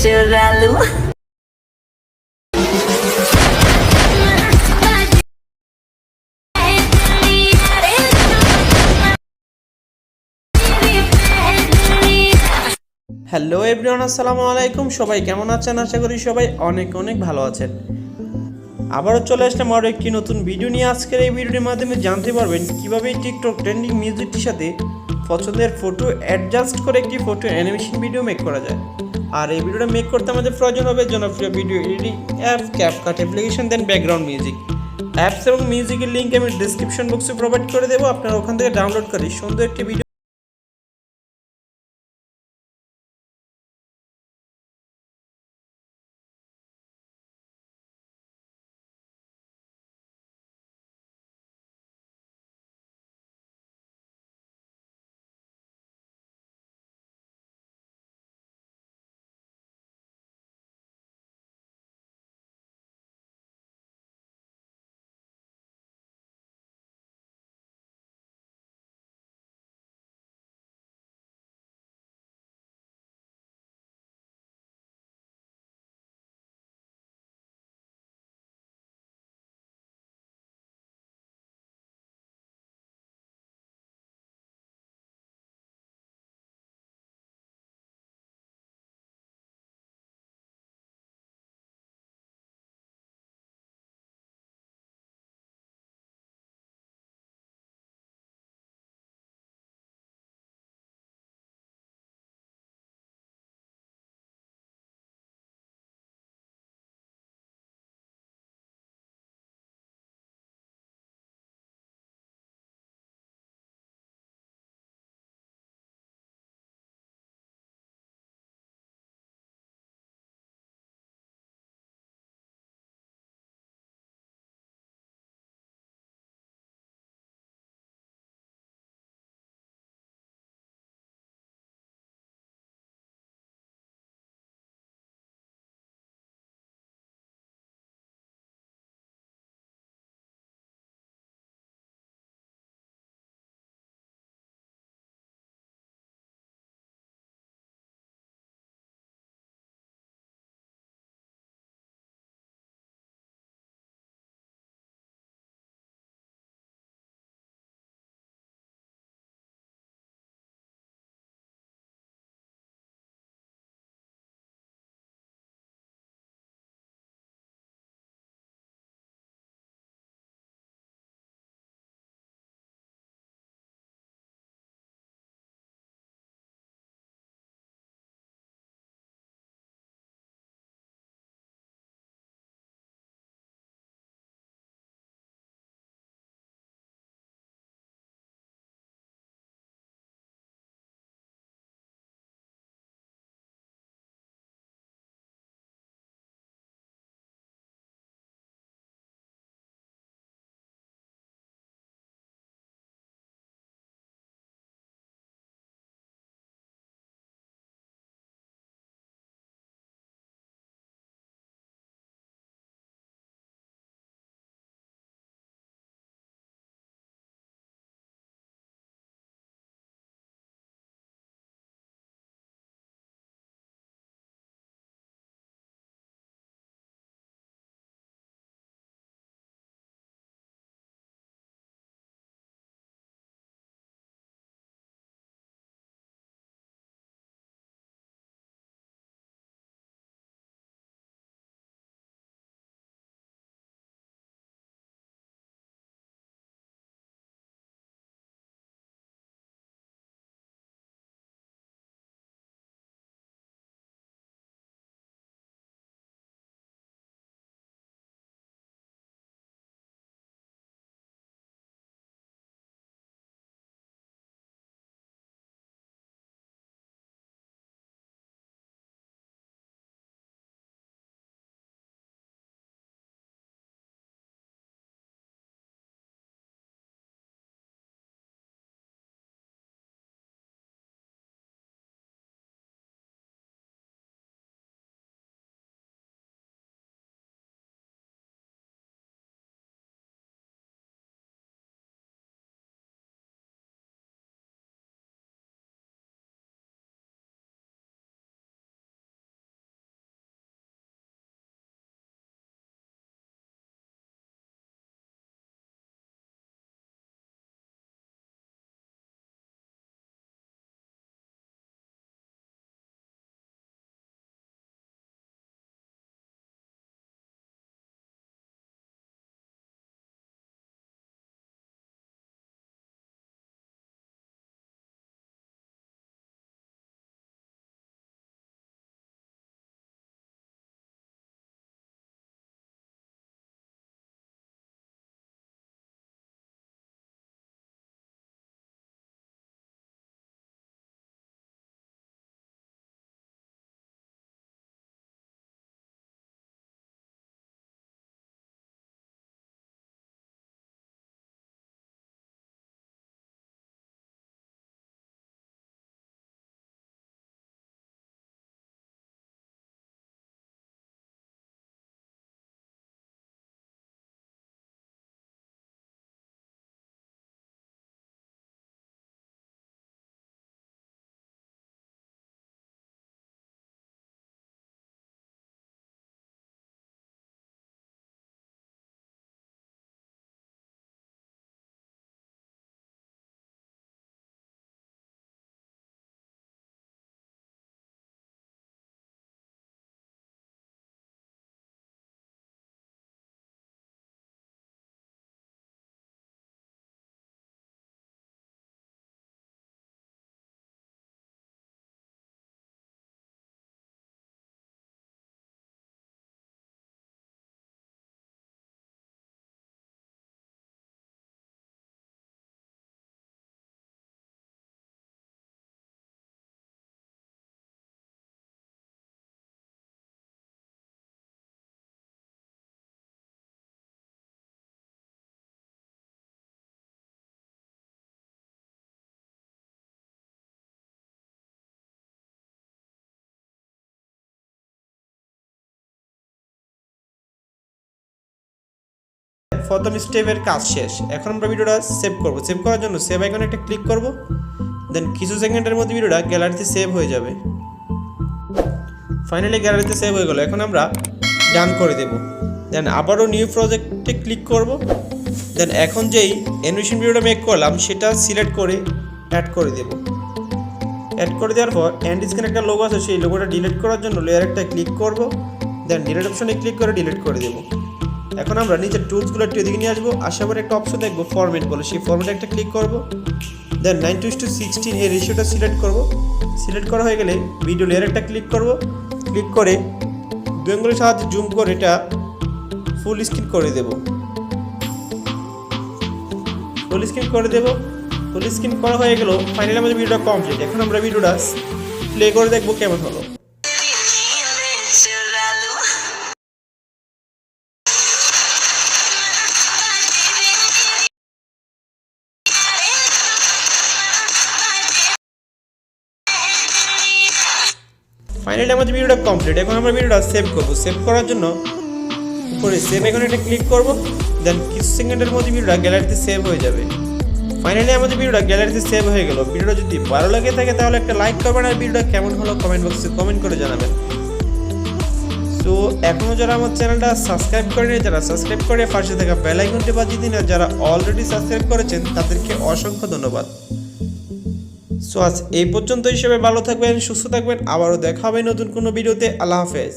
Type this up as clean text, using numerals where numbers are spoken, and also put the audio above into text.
चुरा लूं। Hello everyone, আসসালামু আলাইকুম। সবাই কেমন আছেন? আশা করি সবাই অনেক অনেক ভালো আছেন। আবারও চলে আসলাম আরও একটি নতুন ভিডিও নিয়ে। আজকের এই ভিডিওর মাধ্যমে জানতে পারবেন কীভাবে টিকটক ট্রেন্ডিং মিউজিকটির সাথে পছন্দের ফটো অ্যাডজাস্ট করে একটি ফটো অ্যানিমেশন ভিডিও মেক করা যায়। আর এই ভিডিওটা মেক করতে আমাদের প্রয়োজন হবে জনপ্রিয় video editing app CapCut application, then background music. Apps এবং মিউজিকের লিঙ্ক আমি ডিসক্রিপশন বক্সে প্রোভাইড করে দেবো। আপনারা ওখান থেকে ডাউনলোড করে সুন্দর একটি ভিডিও প্রথম স্টেপের কাজ শেষ। এখন আমরা ভিডিওটা সেভ করব। সেভ করার জন্য সেভ আইকনে একটা ক্লিক করব, দেন কিছু সেকেন্ডের মধ্যে ভিডিওটা গ্যালারিতে সেভ হয়ে যাবে। ফাইনালি গ্যালারিতে সেভ হয়ে গেল। এখন আমরা ডান করে দেব। দেন আবারও নিউ প্রজেক্টে ক্লিক করব। দেন এখন যেই অ্যানিমেশন ভিডিওটা মেক করলাম সেটা সিলেক্ট করে অ্যাড করে দেব। অ্যাড করে দেওয়ার পর এন্ড স্ক্রিনে একটা লোগো আছে, সেই লোগোটা ডিলিট করার জন্য লেয়ার একটা ক্লিক করব, দেন ডিলিট অপশনে ক্লিক করে ডিলিট করে দেব। এখন আমরা নিচের টুলসগুলো একটু এদিকে নিয়ে আসবো। আসার পরে একটা অপশন দেখবো ফরম্যাট বলে, সেই ফরম্যাটে একটা ক্লিক করব, দেন 9:16 এই রেশিওটা সিলেক্ট করব। সিলেক্ট করা হয়ে গেলে ভিডিও লেয়ার একটা ক্লিক করব, ক্লিক করে দুই আঙ্গুলের সাহায্যে জুম করে এটা ফুল স্ক্রিন করে দেব। ফুল স্ক্রিন করে দেব। ফুল স্ক্রিন করা হয়ে গেল। ফাইনালি আমাদের ভিডিওটা কমপ্লিট। এখন আমরা ভিডিওটা প্লে করে দেখবো কেমন হলো। ফাইনালি আমাদের ভিডিওটা কমপ্লিট। এখন আমরা ভিডিওটা সেভ করব। সেভ করার জন্য উপরে সেভ আইকনে একটা ক্লিক করব, দেন কিছু সেকেন্ডের মধ্যে ভিডিওটা গ্যালারিতে সেভ হয়ে যাবে। ফাইনালি আমাদের ভিডিওটা গ্যালারিতে সেভ হয়ে গেল। ভিডিওটা যদি ভালো লাগে থাকে তাহলে একটা লাইক করবেন, আর ভিডিওটা কেমন হলো কমেন্ট বক্সে কমেন্ট করে জানাবেন। সো এখনও যারা আমার চ্যানেলটা সাবস্ক্রাইব করেনি, যারা সাবস্ক্রাইব করে পাশে থাকা বেল আইকনটি বাজিয়ে দিন, আর যারা অলরেডি সাবস্ক্রাইব করেছেন তাদেরকে অসংখ্য ধন্যবাদ। সো আজ এই পর্যন্ত হিসেবে ভালো থাকবেন, সুস্থ থাকবেন। আবারও দেখা হবে নতুন কোনো ভিডিওতে। আল্লাহ হাফেজ।